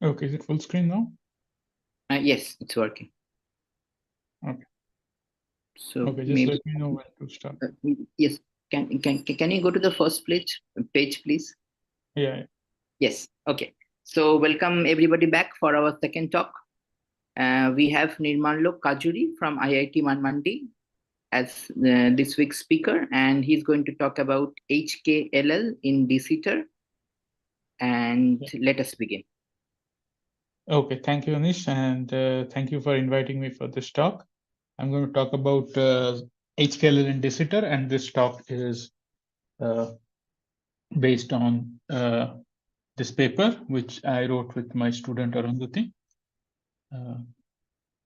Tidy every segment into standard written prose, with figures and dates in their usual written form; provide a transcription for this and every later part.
Okay, is it full screen now? Yes, it's working. Okay. So Okay, just maybe let me know when to start. yes. Can you go to the first page, please? Yeah. Yes. Okay. So welcome everybody back for our second talk. We have Nirmalya Kajuri from IIT Mandi as this week's speaker, and he's going to talk about HKLL in de-Sitter. And let us begin. Okay, thank you, Anish, and thank you for inviting me for this talk. I'm going to talk about HKLL in de-Sitter, and this talk is uh, based on this paper, which I wrote with my student Arundhati.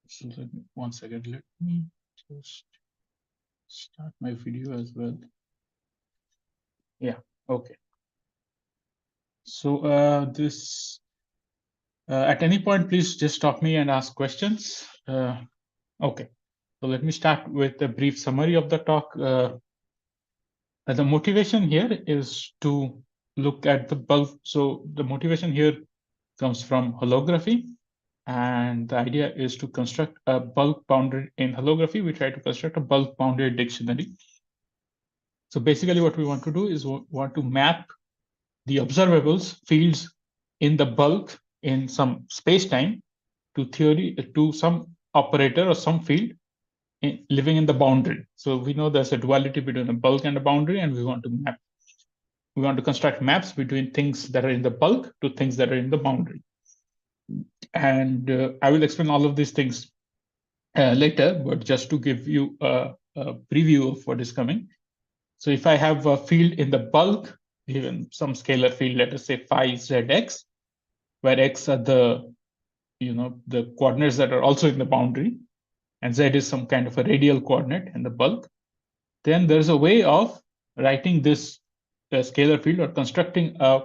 So one second, let me just start my video as well. Yeah, okay. So this at any point, please just stop me and ask questions. Okay, so let me start with a brief summary of the talk. The motivation here is to look at the bulk. So the motivation here comes from holography, and the idea is to construct a bulk boundary. In holography, we try to construct a bulk boundary dictionary. So basically what we want to do is want to map the observables fields in the bulk in some space-time to some operator or some field living in the boundary. So we know there's a duality between a bulk and a boundary, and we want to construct maps between things that are in the bulk to things that are in the boundary. And I will explain all of these things later, but just to give you a preview of what is coming. So if I have a field in the bulk, given some scalar field, let us say phi zx, where x are the coordinates that are also in the boundary, and z is some kind of a radial coordinate in the bulk, then there's a way of writing this scalar field or constructing a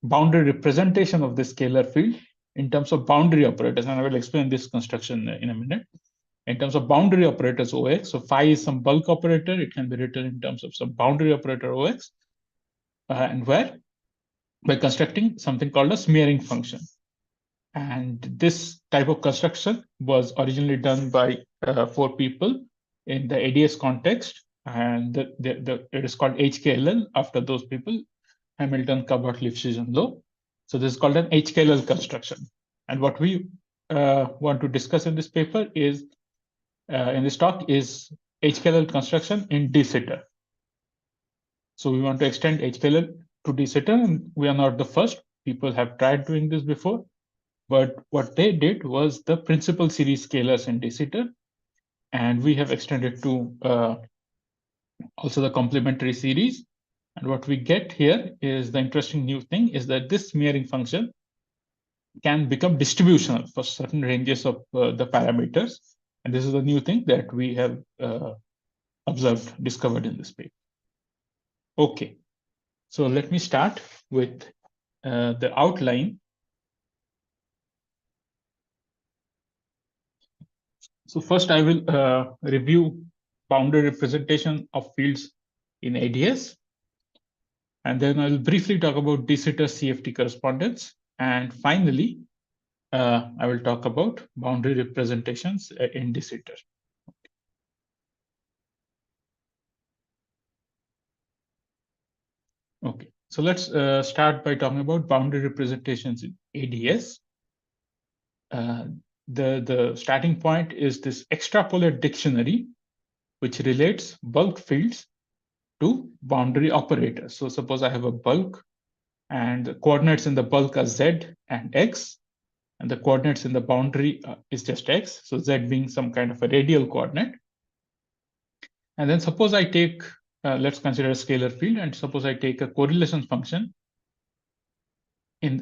boundary representation of this scalar field in terms of boundary operators. And I will explain this construction in a minute. In terms of boundary operators OX, so phi is some bulk operator. It can be written in terms of some boundary operator OX, and where by constructing something called a smearing function. And this type of construction was originally done by 4 people in the ADS context, and it is called HKLL after those people, Hamilton, Cabot, Lifshitz, and Low. So this is called an HKLL construction. And what we want to discuss in this paper is, in this talk, is HKLL construction in de-Sitter. So we want to extend HKLL to de-Sitter, and we are not the first. People have tried doing this before. But what they did was the principal series scalars in de-Sitter, and we have extended to also the complementary series. And what we get here is the interesting new thing is that this smearing function can become distributional for certain ranges of the parameters. And this is a new thing that we have discovered in this paper. Okay, so let me start with the outline. So first I will review boundary representation of fields in ADS. And then I'll briefly talk about de-Sitter CFT correspondence. And finally, I will talk about boundary representations in de-Sitter. Okay, so let's start by talking about boundary representations in ADS. The starting point is this extrapolate dictionary, which relates bulk fields to boundary operators. So suppose I have a bulk, and the coordinates in the bulk are z and x, and the coordinates in the boundary is just x, so z being some kind of a radial coordinate. And then suppose I take, let's consider a scalar field, and suppose I take a correlation function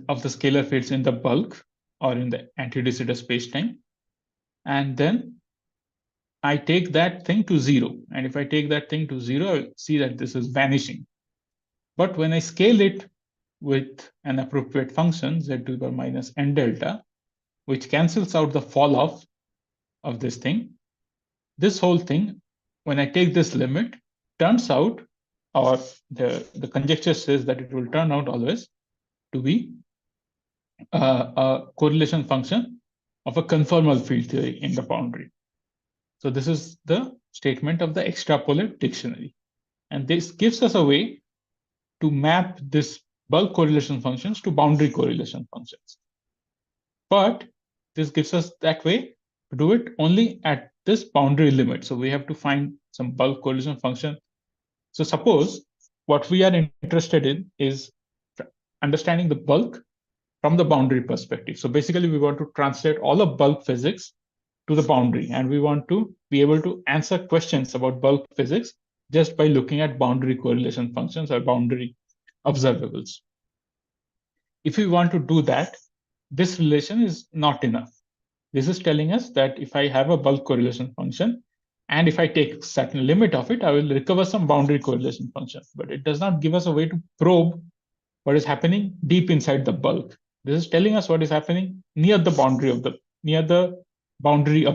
of the scalar fields in the bulk or in the anti-de-Sitter spacetime, and then I take that thing to 0. And if I take that thing to 0, I'll see that this is vanishing. But when I scale it with an appropriate function, z to the power minus n delta, which cancels out the fall off of this thing, this whole thing, when I take this limit, turns out, or the conjecture says that it will turn out always to be a correlation function of a conformal field theory in the boundary. So this is the statement of the extrapolate dictionary. And this gives us a way to map this bulk correlation functions to boundary correlation functions. But this gives us that way to do it only at this boundary limit. So we have to find some bulk correlation function. So suppose what we are interested in is understanding the bulk from the boundary perspective. So basically, we want to translate all of bulk physics to the boundary, and we want to be able to answer questions about bulk physics just by looking at boundary correlation functions or boundary observables. If we want to do that, this relation is not enough. This is telling us that if I have a bulk correlation function, and if I take a certain limit of it, I will recover some boundary correlation function. But it does not give us a way to probe what is happening deep inside the bulk. This is telling us what is happening near the boundary of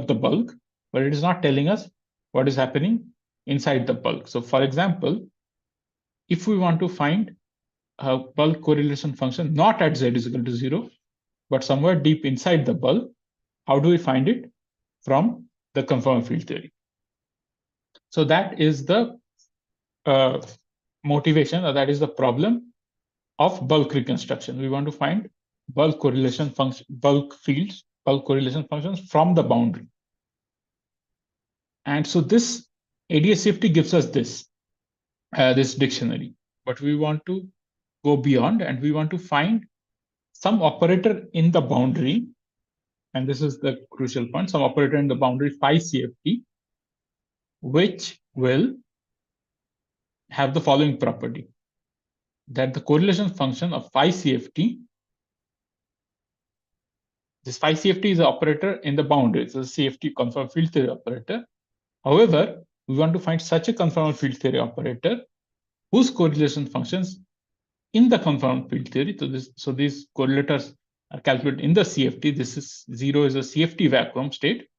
the bulk, but it is not telling us what is happening inside the bulk. So for example, if we want to find a bulk correlation function not at z is equal to 0, but somewhere deep inside the bulk, how do we find it? From the conformal field theory. So that is the motivation, or that is the problem of bulk reconstruction. We want to find bulk correlation function, bulk fields, bulk correlation functions from the boundary. And so this ADS-CFT gives us this dictionary, but we want to go beyond, and we want to find some operator in the boundary. And this is the crucial point, some operator in the boundary phi CFT, which will have the following property, that the correlation function of phi CFT, this phi CFT is an operator in the boundary. It's a CFT conformal field theory operator. However, we want to find such a conformal field theory operator whose correlation functions in the conformal field theory. So these correlators are calculated in the CFT. This is 0 is a CFT vacuum state,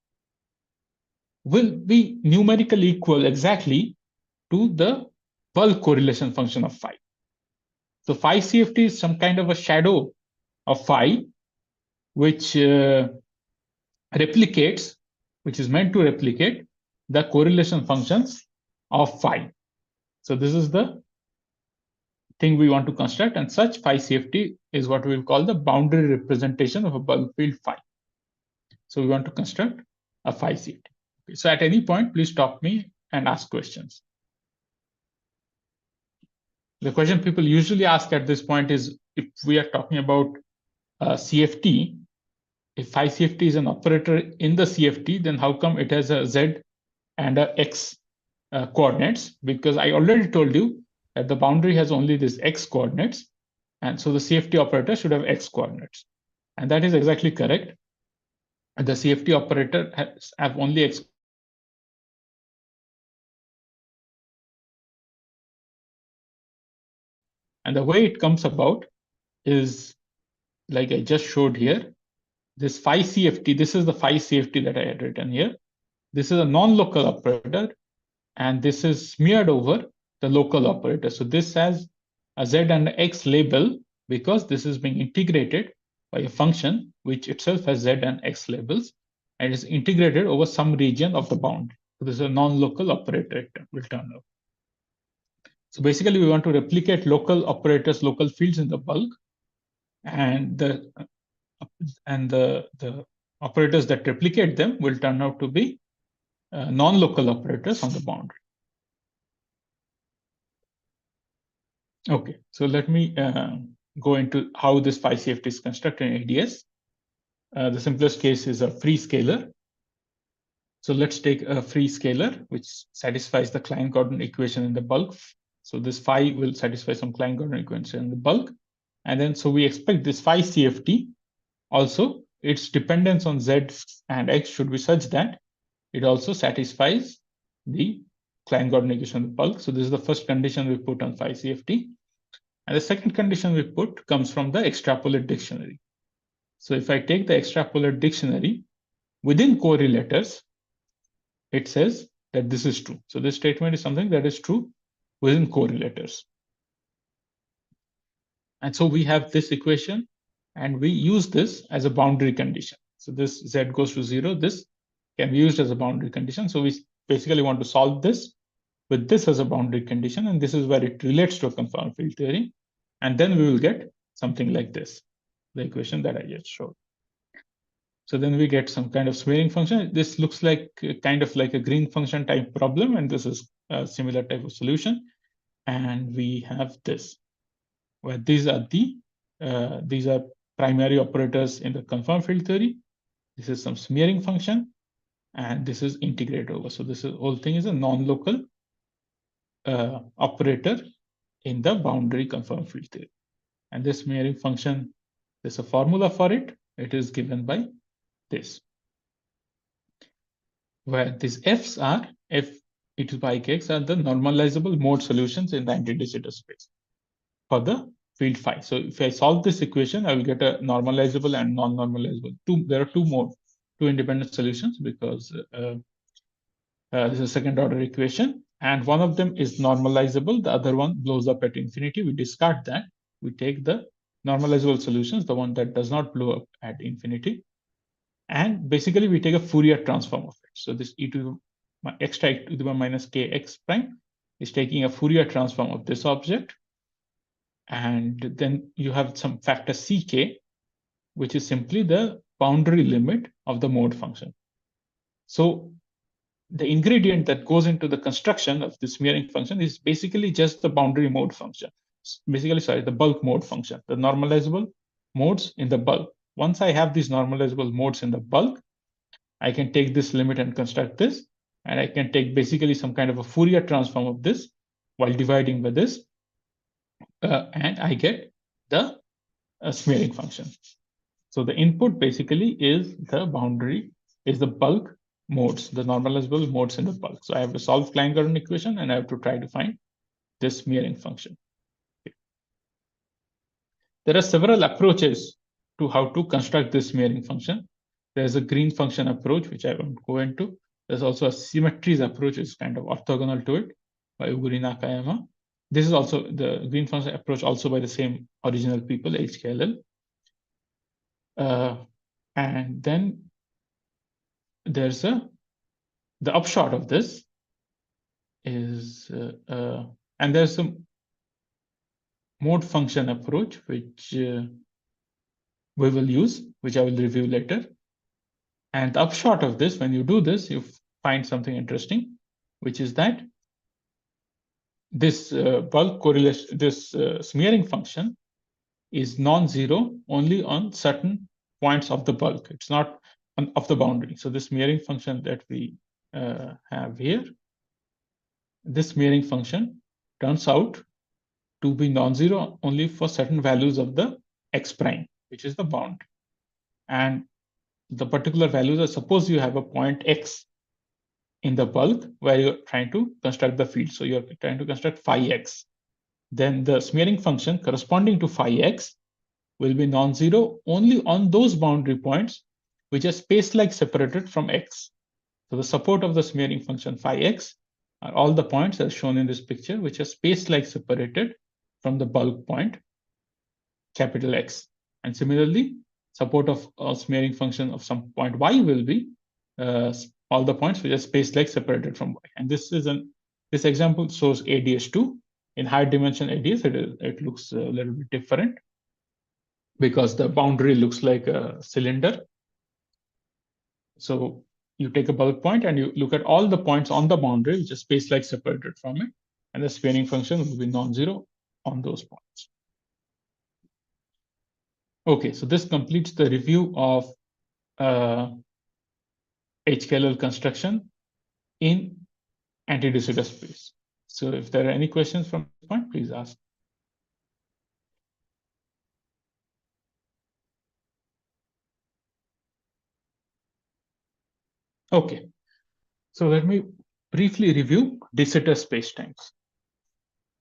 will be numerically equal exactly to the bulk correlation function of phi. So phi CFT is some kind of a shadow of phi, which replicates, which is meant to replicate the correlation functions of phi. So this is the thing we want to construct, and such phi CFT is what we will call the boundary representation of a bulk field phi. So we want to construct a phi CFT. Okay, so at any point, please stop me and ask questions. The question people usually ask at this point is, if we are talking about CFT, if phi CFT is an operator in the CFT, then how come it has a z and a x coordinates? Because I already told you that the boundary has only these x coordinates, and so the CFT operator should have x coordinates. And that is exactly correct. The CFT operator have only x. And the way it comes about is like I just showed here. This phi CFT, this is the phi CFT that I had written here. This is a non-local operator, and this is smeared over the local operator. So this has a z and x label because this is being integrated by a function which itself has z and x labels, and is integrated over some region of the boundary. So this is a non-local operator, it will turn out. So basically, we want to replicate local operators, local fields in the bulk, and the operators that replicate them will turn out to be non-local operators on the boundary. Okay, so let me go into how this phi CFT is constructed in ADS. The simplest case is a free scalar. So let's take a free scalar which satisfies the Klein-Gordon equation in the bulk. So this phi will satisfy some Klein-Gordon equation in the bulk. And then so we expect this phi CFT also, its dependence on z and x should be such that it also satisfies the Klein-Gordon equation in the bulk. So this is the first condition we put on phi CFT. And the second condition we put comes from the extrapolate dictionary. So if I take the extrapolate dictionary, within correlators, it says that this is true. So this statement is something that is true within correlators. And so we have this equation And we use this as a boundary condition. So this z goes to 0. This can be used as a boundary condition. So we basically want to solve this with this as a boundary condition. And this is where it relates to a conformal field theory. And then we will get something like this, the equation that I just showed. So then we get some kind of smearing function. This looks like kind of like a green function type problem. And this is a similar type of solution. And we have this, where these are primary operators in the conformal field theory. This is some smearing function, and this is integrate over. So this whole thing is a non-local operator in the boundary conformal field theory. And this smearing function, there's a formula for it. It is given by this, where these f's are f e to the power kx are the normalizable mode solutions in the anti-de Sitter space for the field phi. So if I solve this equation, I will get a normalizable and non-normalizable. There are two independent solutions, because this is a second order equation, and one of them is normalizable. The other one blows up at infinity. We discard that. We take the normalizable solutions, the one that does not blow up at infinity. And basically, we take a Fourier transform of it. So this e to the extra e to the power minus kx prime is taking a Fourier transform of this object. And then you have some factor ck, which is simply the boundary limit of the mode function. So the ingredient that goes into the construction of this smearing function is basically just the boundary mode function. Basically, sorry, the bulk mode function, the normalizable modes in the bulk. Once I have these normalizable modes in the bulk, I can take this limit and construct this. And I can take basically some kind of a Fourier transform of this while dividing by this. And I get the smearing function. So the input basically is the boundary, is the bulk modes, the normalizable modes in the bulk. So I have to solve Klein-Gordon equation, and I have to try to find this smearing function. There are several approaches to how to construct this smearing function. There's a green function approach, which I won't go into. There's also a symmetries approach, which is kind of orthogonal to it, by Uguri Nakayama. This is also the green function approach, also by the same original people, HKLL. And then there's the upshot of this is, and there's some mode function approach, which we will use, which I will review later. And the upshot of this, when you do this, you find something interesting, which is that this bulk correlation, this smearing function is non-zero only on certain points of the bulk. It's not of the boundary. So this smearing function that we have here, this smearing function turns out to be non-zero only for certain values of the x prime, which is the bound. And the particular values are, suppose you have a point x in the bulk where you're trying to construct the field. So you're trying to construct phi x. Then the smearing function corresponding to phi x will be non-zero only on those boundary points which are space-like separated from x. So the support of the smearing function phi x are all the points as shown in this picture, which are space-like separated from the bulk point, capital X. And similarly, support of a smearing function of some point y will be all the points which are space-like separated from y. And this example shows ADS2. In higher dimension ADS, it looks a little bit different because the boundary looks like a cylinder. So you take a bulk point and you look at all the points on the boundary which are space-like separated from it, and the smearing function will be non-zero on those points. Okay, so this completes the review of HKLL construction in anti-de Sitter space. So if there are any questions from this point, please ask. Okay, so let me briefly review de Sitter spacetimes.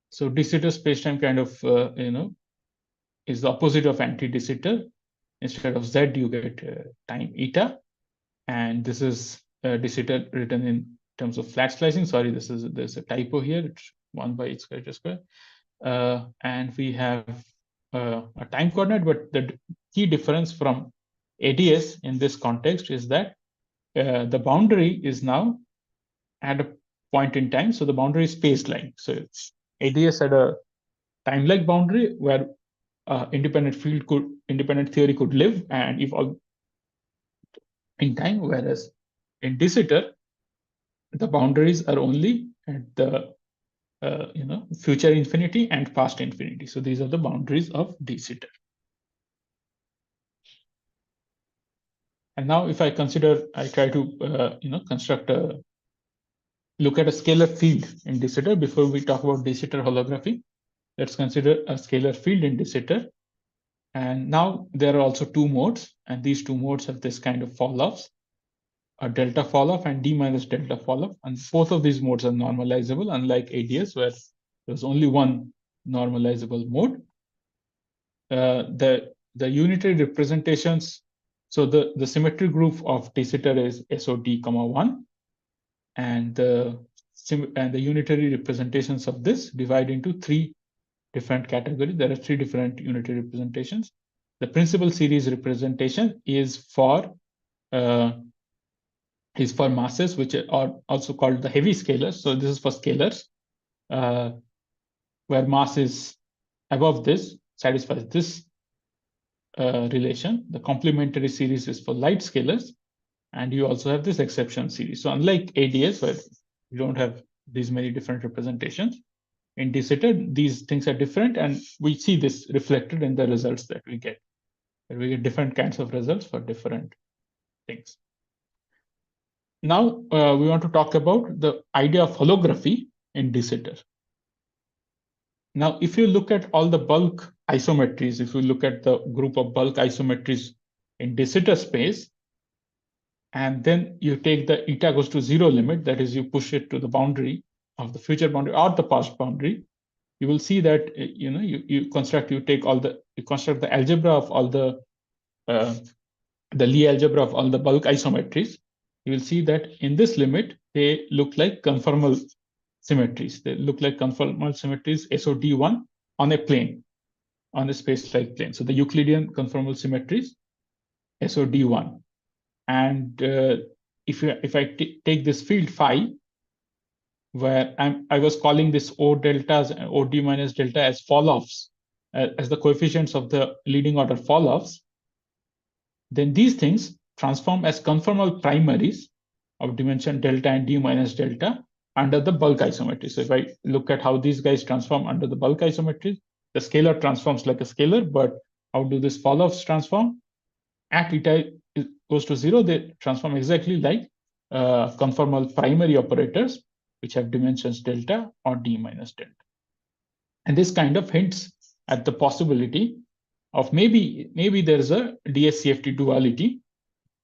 So de Sitter spacetime kind of, is the opposite of anti-de Sitter. Instead of z, you get time eta. And this is de Sitter written in terms of flat slicing. Sorry, there's a typo here. It's 1 by h squared to square. And we have a time coordinate, but the key difference from ADS in this context is that the boundary is now at a point in time. So the boundary is space-like. So it's ADS had a time-like boundary where independent theory could live and evolve in time, whereas in de Sitter, the boundaries are only at the future infinity and past infinity. So these are the boundaries of de Sitter. And now, if I try to look at a scalar field in de Sitter before we talk about de Sitter holography. Let's consider a scalar field in de Sitter. And now there are also two modes, and these two modes have this kind of fall-offs, a delta fall-off and d minus delta fall-off. And both of these modes are normalizable, unlike ADS, where there's only one normalizable mode. The unitary representations, so the symmetry group of de Sitter is SOD, 1, and the unitary representations of this divide into three different categories. There are three different unitary representations. The principal series representation is for masses, which are also called the heavy scalars. So this is for scalars, where mass is above this, satisfies this relation. The complementary series is for light scalars, and you also have this exception series. So unlike ADS, where you don't have these many different representations, in de Sitter, these things are different, and we see this reflected in the results that we get. We get different kinds of results for different things. Now, we want to talk about the idea of holography in de Sitter. Now, if you look at all the bulk isometries, if you look at the group of bulk isometries in de Sitter space, and then you take the eta goes to 0 limit, that is, you push it to the boundary of the future boundary or the past boundary, you will see that you construct the algebra of all the Lie algebra of all the bulk isometries. You will see that in this limit they look like conformal symmetries. They look like conformal symmetries SOD1 on a plane, on a space-like plane. So the Euclidean conformal symmetries SOD1, and if I take this field phi, where I was calling this O deltas and OD minus delta as fall-offs, as the coefficients of the leading order fall-offs, then these things transform as conformal primaries of dimension delta and d minus delta under the bulk isometry. So if I look at how these guys transform under the bulk isometry, the scalar transforms like a scalar, but how do these fall-offs transform? At eta goes to 0, they transform exactly like conformal primary operators, which have dimensions delta or d minus delta. And this kind of hints at the possibility of maybe there's a ds-CFT duality,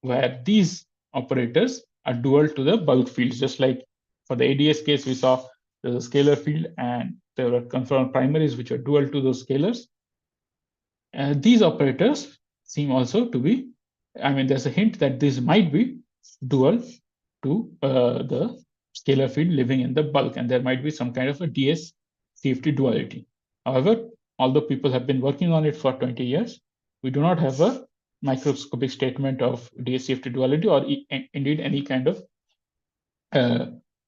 where these operators are dual to the bulk fields. Just like for the ADS case, we saw there's a scalar field and there were conformal primaries which are dual to those scalars. These operators seem also to be, there's a hint that this might be dual to the scalar field living in the bulk, and there might be some kind of a ds-CFT duality. However, although people have been working on it for 20 years, we do not have a microscopic statement of ds-CFT duality, or indeed any kind of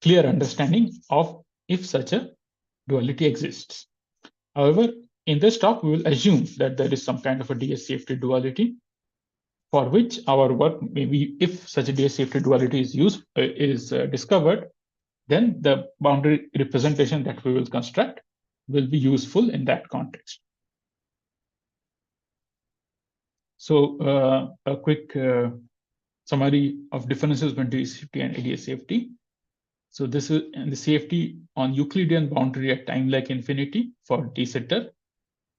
clear understanding of if such a duality exists. However, in this talk, we will assume that there is some kind of a ds-CFT duality, for which our work, maybe if such a ds-CFT duality is discovered, then the boundary representation that we will construct will be useful in that context. So a quick summary of differences between ds-CFT and ADS-CFT. So this is the CFT on Euclidean boundary at time-like infinity for de Sitter,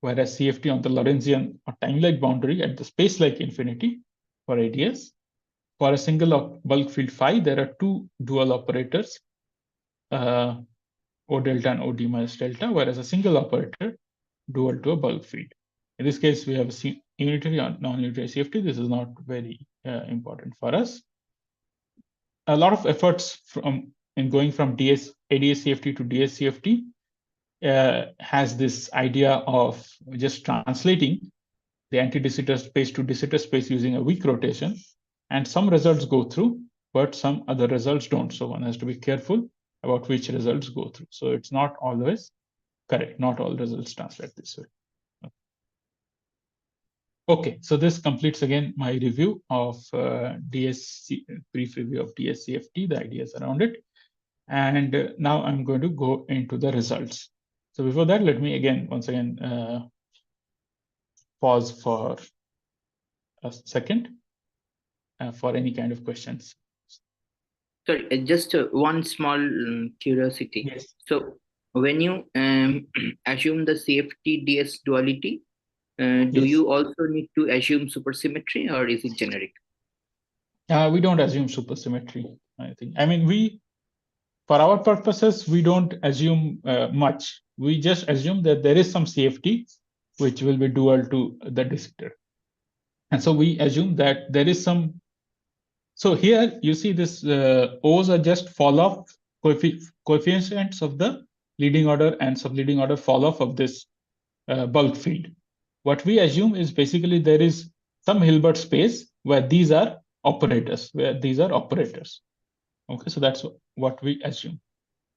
whereas CFT on the Lorentzian or time-like boundary at the space-like infinity for ADS. For a single bulk field phi, there are two dual operators, O delta and OD minus delta, whereas a single operator dual to a bulk field. In this case, we have a unitary or non-unitary CFT. This is not very important for us. A lot of efforts in going from ADS-CFT to ds-CFT has this idea of just translating the anti-de Sitter space to de Sitter space using a weak rotation, and some results go through, but some other results don't. So one has to be careful about which results go through. So it's not always correct. Not all results translate this way. Okay, so this completes again my review of DSC, brief review of DSCFT, the ideas around it. And now I'm going to go into the results. So before that, let me once again, pause for a second for any kind of questions. Sorry, just one small curiosity. Yes. So when you assume the CFT DS duality, do Yes. you also need to assume supersymmetry, or is it generic? We don't assume supersymmetry, I think. I mean, for our purposes, we don't assume much. We just assume that there is some CFT which will be dual to the de Sitter. And so we assume that there is some. So here you see this O's are just fall off coefficients of the leading order and subleading order fall off of this bulk field. What we assume is basically there is some Hilbert space where these are operators, Okay, so that's what we assume.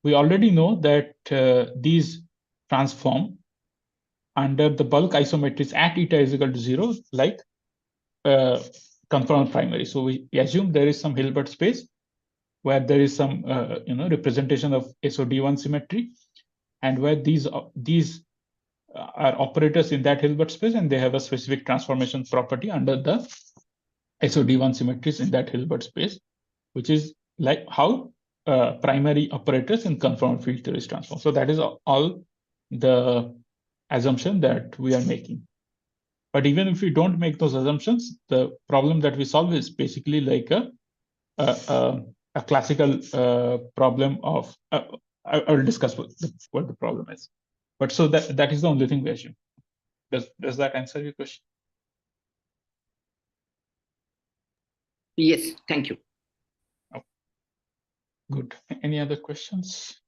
We already know that these transform under the bulk isometries at eta is equal to 0, like conformal primary. So we assume there is some Hilbert space where there is some representation of SOD1 symmetry, and where these are operators in that Hilbert space, and they have a specific transformation property under the SOD1 symmetries in that Hilbert space, which is like how primary operators in conformal field theories transform. So that is all the assumption that we are making. But even if we don't make those assumptions, the problem that we solve is basically like a classical problem of. I will discuss what the problem is. But so that is the only thing we assume. Does that answer your question? Yes, thank you. Oh, good. Any other questions?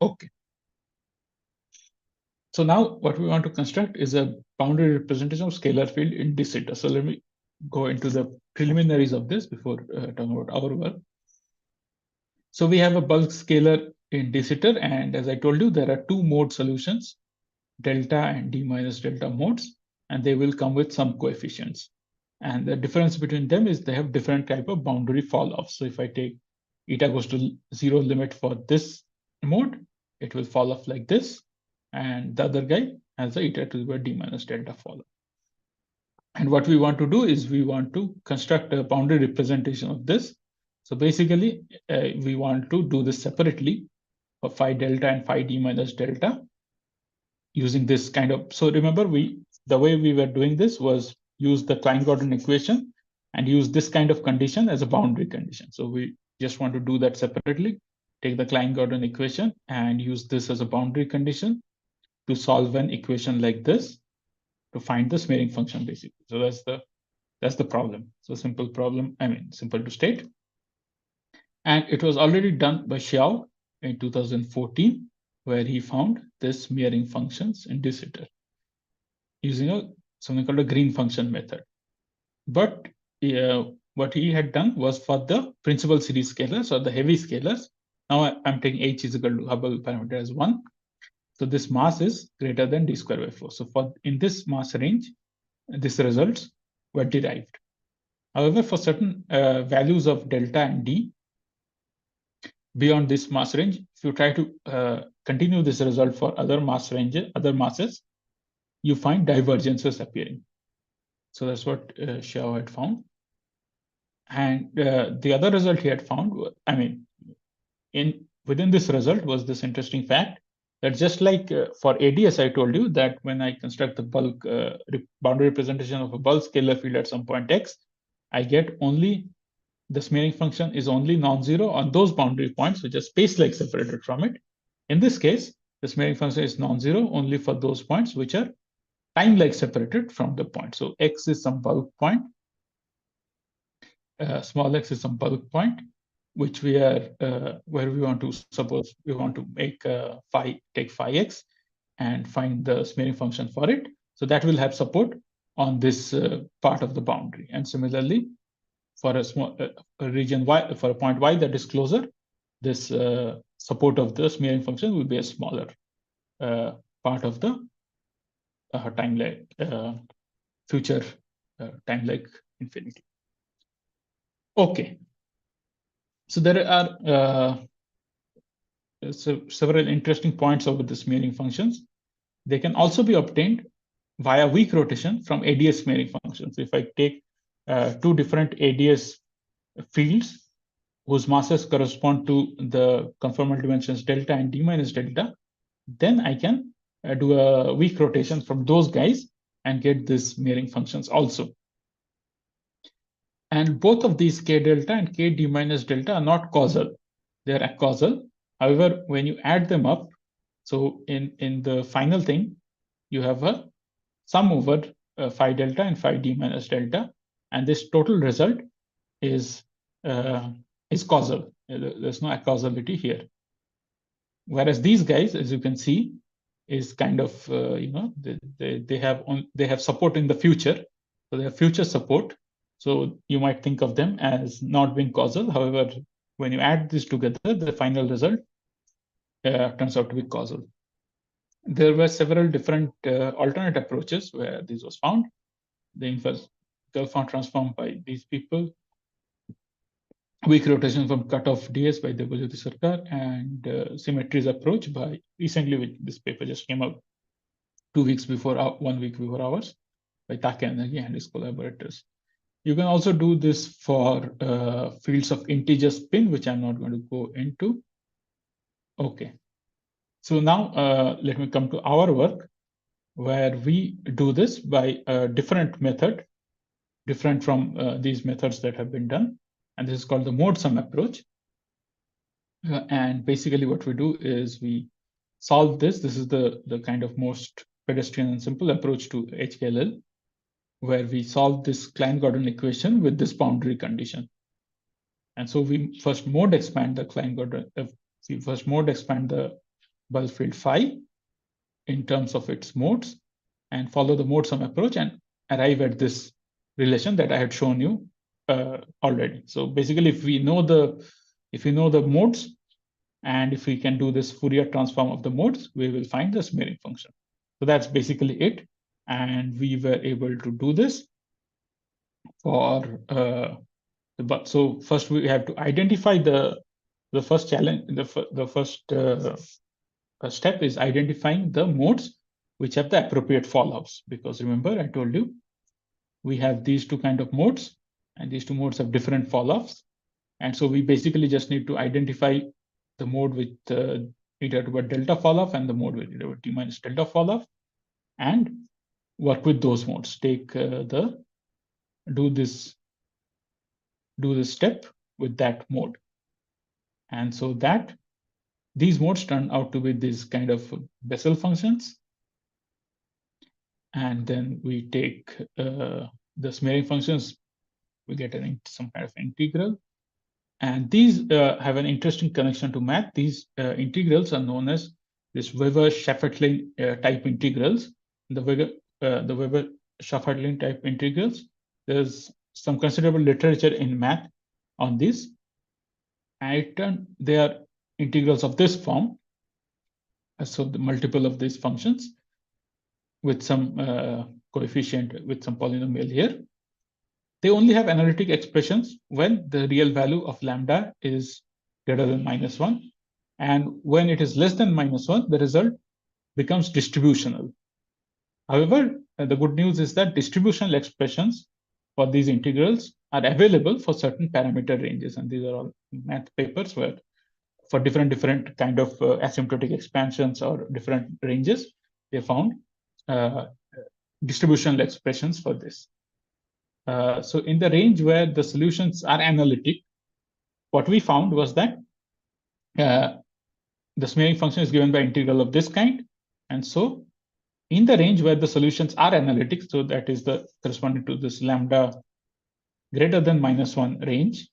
Okay. So now what we want to construct is a boundary representation of scalar field in de Sitter. So let me go into the preliminaries of this before talking about our work. So we have a bulk scalar in de Sitter, and as I told you, there are two mode solutions, delta and d minus delta modes, and they will come with some coefficients. And the difference between them is they have different type of boundary fall off. So if I take eta goes to 0 limit for this mode, it will fall off like this. And the other guy has a eta to the d minus delta fall off. And what we want to do is we want to construct a boundary representation of this. So basically, we want to do this separately for phi delta and phi d minus delta using this kind of. So remember, the way we were doing this was use the Klein-Gordon equation and use this kind of condition as a boundary condition. So we just want to do that separately, take the Klein-Gordon equation and use this as a boundary condition to solve an equation like this to find the smearing function, basically. So that's the problem. So simple problem, simple to state. And it was already done by Xiao in 2014, where he found this smearing functions in de Sitter using something called a green function method. But what he had done was for the principal series scalars or the heavy scalars. Now I'm taking h is equal to Hubble parameter as 1. So this mass is greater than d square by 4. So in this mass range, these results were derived. However, for certain values of delta and d beyond this mass range, if you try to continue this result for other masses, you find divergences appearing. So that's what Xiao had found. And the other result he had found, within this result was this interesting fact that just like for ADS, I told you that when I construct the bulk boundary representation of a bulk scalar field at some point x, I get only the smearing function is only non-zero on those boundary points which are space-like separated from it. In this case, the smearing function is non-zero only for those points which are time-like separated from the point. So x is some bulk point, small x is some bulk point, which we are where we want to suppose we want to make take phi x and find the smearing function for it. So that will have support on this part of the boundary. And similarly, for a small a region y, for a point y that is closer, this support of the smearing function will be a smaller part of the time like future time like infinity. Okay. So there are several interesting points over the smearing functions. They can also be obtained via weak rotation from ADS smearing functions. If I take two different ADS fields whose masses correspond to the conformal dimensions delta and d minus delta, then I can do a weak rotation from those guys and get these smearing functions also. And both of these k delta and k d minus delta are not causal. They are acausal. However, when you add them up, so in the final thing, you have a sum over phi delta and phi d minus delta, and this total result is causal. There's no acausality here. Whereas these guys, as you can see, is kind of they have support in the future, so they have future support. So you might think of them as not being causal. However, when you add this together, the final result turns out to be causal. There were several different alternate approaches where this was found. The inverse Gelfand transform by these people, weak rotation from cutoff DS by W. Sarkar, and symmetries approach by recently, this paper just came out 2 weeks before, 1 week before ours, by Takanagi and his collaborators. You can also do this for fields of integer spin, which I'm not going to go into. Okay. So now let me come to our work, where we do this by a different method, different from these methods that have been done. And this is called the mode sum approach. And basically what we do is we solve this. This is the kind of most pedestrian and simple approach to HKLL, where we solve this Klein-Gordon equation with this boundary condition. And so we first mode expand the Klein-Gordon, we first mode expand the bulk field phi in terms of its modes, and follow the mode sum approach and arrive at this relation that I had shown you already. So basically, if we know the modes, and if we can do this Fourier transform of the modes, we will find the smearing function. So that's basically it. And we were able to do this for so first we have to identify the first challenge. The first step is identifying the modes which have the appropriate falloffs, because remember I told you we have these two kind of modes, and these two modes have different falloffs. And so we basically just need to identify the mode with eta to delta falloff and the mode with eta t minus delta falloff, and work with those modes. Do this step with that mode. And so that these modes turn out to be these kind of Bessel functions. And then we take the smearing functions, we get some kind of integral. And these have an interesting connection to math. These integrals are known as this Weber-Schaffertling type integrals. The Weber-Schaffertling type integrals, there's some considerable literature in math on these. And they are integrals of this form. So the multiple of these functions with some coefficient, with some polynomial here. They only have analytic expressions when the real value of lambda is greater than -1. And when it is less than -1, the result becomes distributional. However, the good news is that distributional expressions for these integrals are available for certain parameter ranges. And these are all math papers where for different kind of asymptotic expansions or different ranges, they found distributional expressions for this. So in the range where the solutions are analytic, what we found was that the smearing function is given by integral of this kind. And so in the range where the solutions are analytic, so that is the corresponding to this lambda greater than -1 range,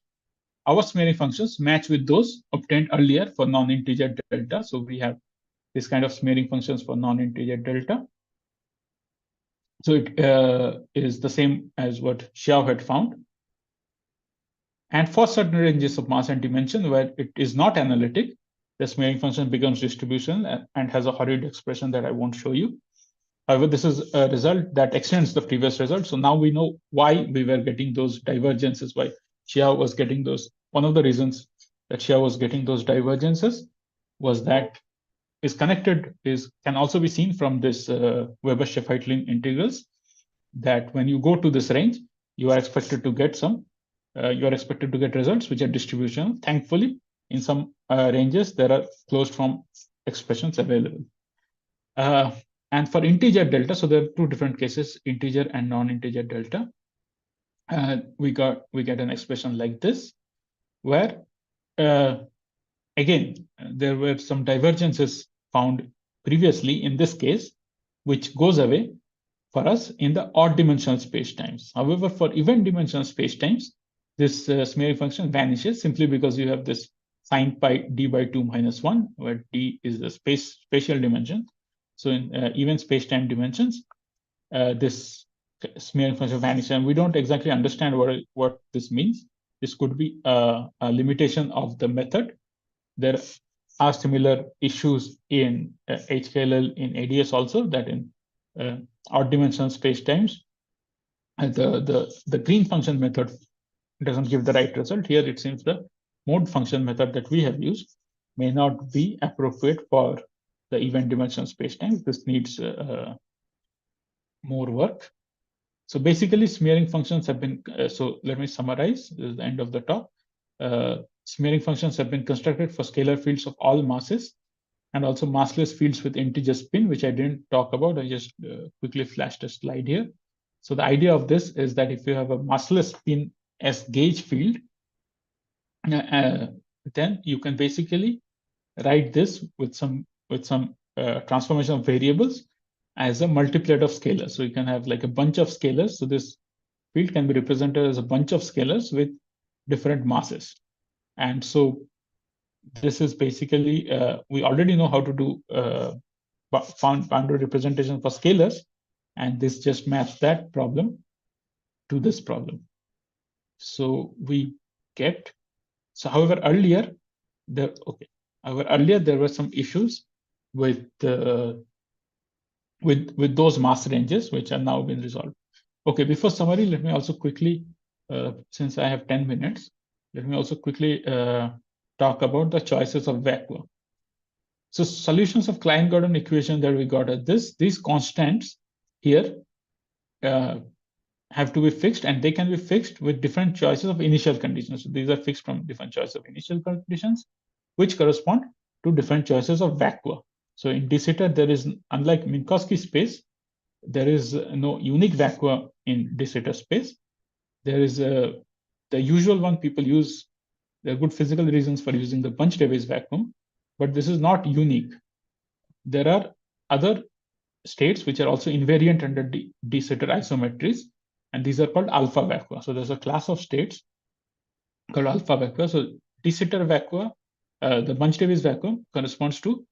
our smearing functions match with those obtained earlier for non-integer delta. So we have this kind of smearing functions for non-integer delta. So it is the same as what Xiao had found. And for certain ranges of mass and dimension where it is not analytic, the smearing function becomes distribution and has a hurried expression that I won't show you. However, this is a result that extends the previous result. So now we know why we were getting those divergences, why Xiao was getting those. One of the reasons that Xiao was getting those divergences was that can also be seen from this Weber-Schaffelin integrals, that when you go to this range, you are expected to get results which are distributional. Thankfully, in some ranges, there are closed form expressions available. And for integer delta, so there are two different cases, integer and non-integer delta. We get an expression like this, where again, there were some divergences found previously in this case, which goes away for us in the odd dimensional spacetimes. However, for even dimensional spacetimes, this smearing function vanishes simply because you have this sine pi d by 2 minus 1, where d is the spatial dimension. So in even spacetime dimensions, this smearing function vanishes, and we don't exactly understand what this means. This could be a limitation of the method. There are similar issues in HKLL in ADS also, that in odd dimensional spacetimes, the green function method doesn't give the right result. Here it seems the mode function method that we have used may not be appropriate for the even dimensional spacetime. This needs more work. So basically, smearing functions have been, so let me summarize, this is the end of the talk. Smearing functions have been constructed for scalar fields of all masses and also massless fields with integer spin, which I didn't talk about. I just quickly flashed a slide here. So the idea of this is that if you have a massless spin as gauge field, then you can basically write this with some transformation of variables as a multiplet of scalars. So you can have like a bunch of scalars. So this field can be represented as a bunch of scalars with different masses. And so this is basically, we already know how to do boundary representation for scalars, and this just maps that problem to this problem. So we get, so however earlier there were some issues with those mass ranges, which are now been resolved. Okay, before summary, let me also quickly, since I have 10 minutes, let me also quickly talk about the choices of vacua. So solutions of Klein-Gordon equation that we got at these constants here have to be fixed, and they can be fixed with different choices of initial conditions. So these are fixed from different choices of initial conditions, which correspond to different choices of vacua. So in de Sitter, there is, unlike Minkowski space, there is no unique vacua in de Sitter space. There is the usual one people use. There are good physical reasons for using the Bunch-Davies vacuum, but this is not unique. There are other states which are also invariant under de Sitter isometries, and these are called alpha vacua. So there's a class of states called alpha vacua. So de Sitter vacua, the Bunch-Davies vacuum corresponds to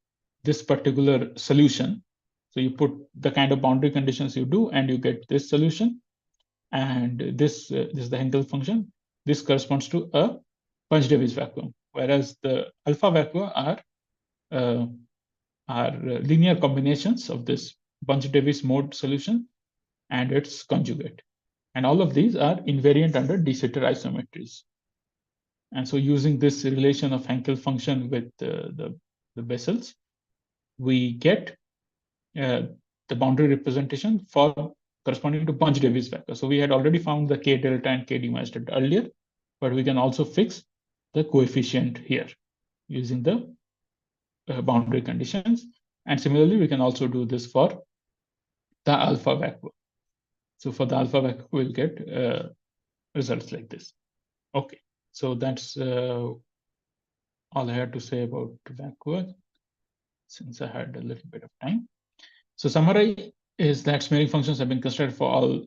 this particular solution. So you put the kind of boundary conditions you do, and you get this solution. And this is the Henkel function. This corresponds to a Bunch-Davies vacuum, whereas the alpha vacua are linear combinations of this Bunch-Davies mode solution and its conjugate. And all of these are invariant under de Sitter isometries. And so using this relation of Henkel function with the Bessels, we get the boundary representation for corresponding to Bunch-Davies vector. So we had already found the k delta and k d minus delta earlier, but we can also fix the coefficient here using the boundary conditions. And similarly, we can also do this for the alpha vacua. So for the alpha vacua, we'll get results like this. Okay, so that's all I had to say about vacua, since I had a little bit of time. So summary is that smearing functions have been constructed for all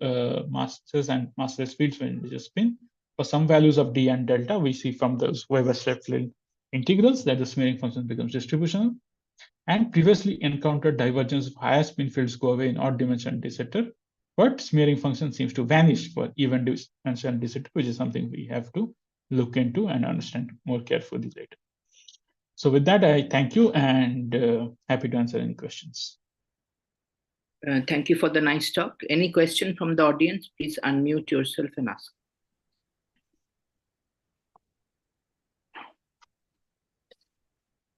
masses and massless fields when they just spin. for some values of d and delta, we see from those Weber-Schlepflin integrals that the smearing function becomes distributional. And previously encountered divergence of higher spin fields go away in odd dimension de Sitter, but smearing function seems to vanish for even dimension de Sitter, which is something we have to look into and understand more carefully later. So with that, I thank you and happy to answer any questions. Thank you for the nice talk. Any question from the audience? Please unmute yourself and ask.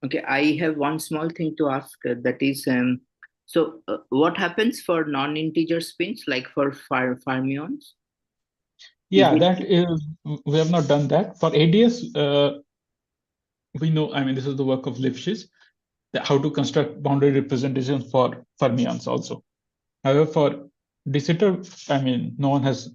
Okay, I have one small thing to ask. That is, so what happens for non-integer spins, like for fermions? Yeah, that is, we have not done that. For ADS, we know, I mean, this is the work of Lifshitz, how to construct boundary representation for fermions also. However, for de Sitter, I mean, no one has